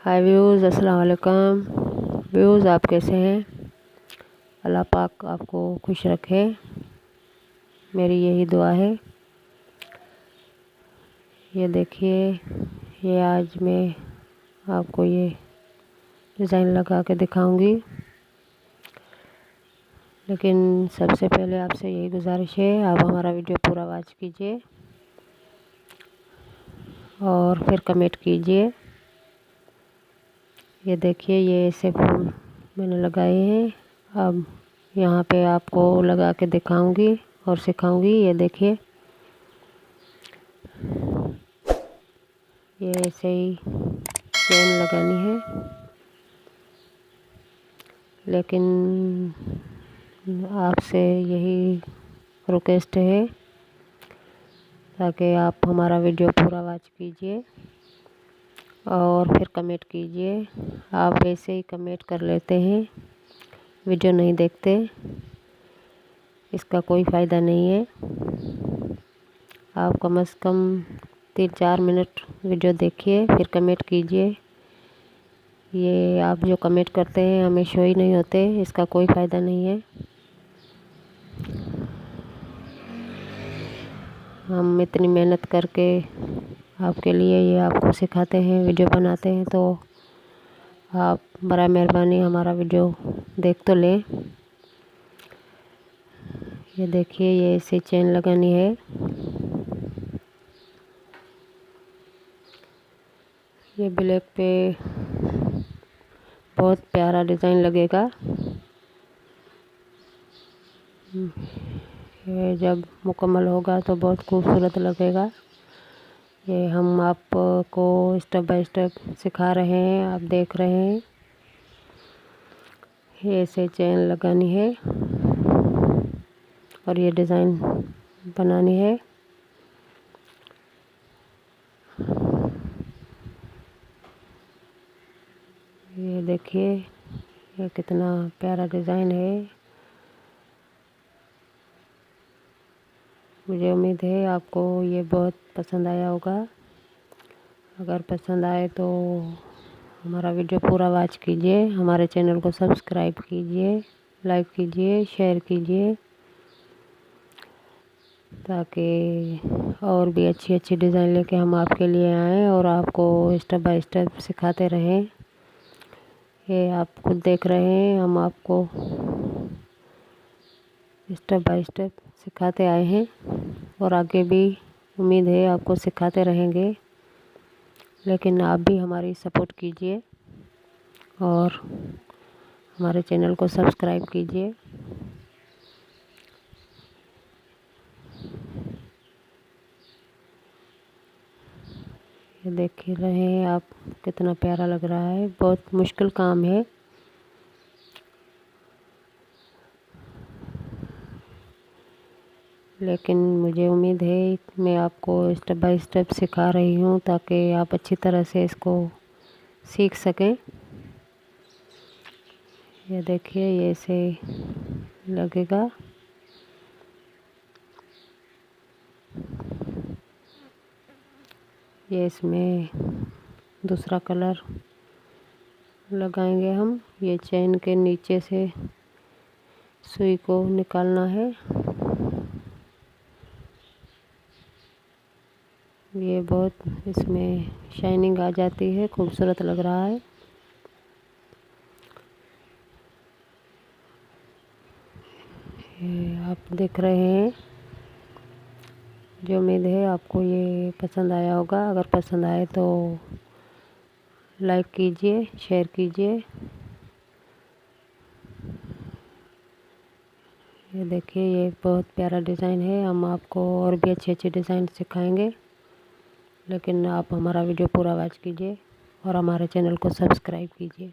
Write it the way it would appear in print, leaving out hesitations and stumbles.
हाय views, अस्सलाम वालेकुम views. आप कैसे हैं? अल्लाह पाक आपको खुश रखे, मेरी यही दुआ है। ये देखिए, ये आज मैं आपको ये डिज़ाइन लगा के दिखाऊंगी, लेकिन सबसे पहले आपसे यही गुजारिश है, आप हमारा वीडियो पूरा वॉच कीजिए और फिर कमेंट कीजिए। ये देखिए, ये ऐसे फूल मैंने लगाए हैं। अब यहाँ पे आपको लगा के दिखाऊंगी और सिखाऊंगी। ये देखिए, ये ऐसे ही चेन लगानी है, लेकिन आपसे यही रिक्वेस्ट है ताकि आप हमारा वीडियो पूरा वॉच कीजिए और फिर कमेंट कीजिए। आप ऐसे ही कमेंट कर लेते हैं, वीडियो नहीं देखते, इसका कोई फ़ायदा नहीं है। आप कम से कम 3-4 मिनट वीडियो देखिए, फिर कमेंट कीजिए। ये आप जो कमेंट करते हैं हमें शो ही नहीं होते, इसका कोई फ़ायदा नहीं है। हम इतनी मेहनत करके आपके लिए ये आपको सिखाते हैं, वीडियो बनाते हैं, तो आप बड़ा मेहरबानी हमारा वीडियो देख तो लें। ये देखिए, ये ऐसे चेन लगानी है। ये ब्लैक पे बहुत प्यारा डिज़ाइन लगेगा। ये जब मुकम्मल होगा तो बहुत खूबसूरत लगेगा। ये हम आपको स्टेप बाय स्टेप सिखा रहे हैं, आप देख रहे हैं। ये ऐसे चेन लगानी है और ये डिज़ाइन बनानी है। ये देखिए, ये कितना प्यारा डिज़ाइन है। मुझे उम्मीद है आपको ये बहुत पसंद आया होगा। अगर पसंद आए तो हमारा वीडियो पूरा वॉच कीजिए, हमारे चैनल को सब्सक्राइब कीजिए, लाइक कीजिए, शेयर कीजिए, ताकि और भी अच्छी अच्छी डिज़ाइन लेके हम आपके लिए आएँ और आपको स्टेप बाय स्टेप सिखाते रहें। ये आप खुद देख रहे हैं, हम आपको स्टेप बाय स्टेप सिखाते आए हैं और आगे भी उम्मीद है आपको सिखाते रहेंगे। लेकिन आप भी हमारी सपोर्ट कीजिए और हमारे चैनल को सब्सक्राइब कीजिए। ये देख ही रहे हैं आप, कितना प्यारा लग रहा है। बहुत मुश्किल काम है, लेकिन मुझे उम्मीद है मैं आपको स्टेप बाय स्टेप सिखा रही हूँ ताकि आप अच्छी तरह से इसको सीख सकें। ये देखिए, ये ऐसे लगेगा। ये इसमें दूसरा कलर लगाएंगे हम। ये चेन के नीचे से सुई को निकालना है। ये बहुत इसमें शाइनिंग आ जाती है, खूबसूरत लग रहा है। ये आप देख रहे हैं। जो उम्मीद है आपको ये पसंद आया होगा। अगर पसंद आए तो लाइक कीजिए, शेयर कीजिए। ये देखिए, ये बहुत प्यारा डिज़ाइन है। हम आपको और भी अच्छे अच्छे डिज़ाइन सिखाएंगे, लेकिन आप हमारा वीडियो पूरा वॉच कीजिए और हमारे चैनल को सब्सक्राइब कीजिए।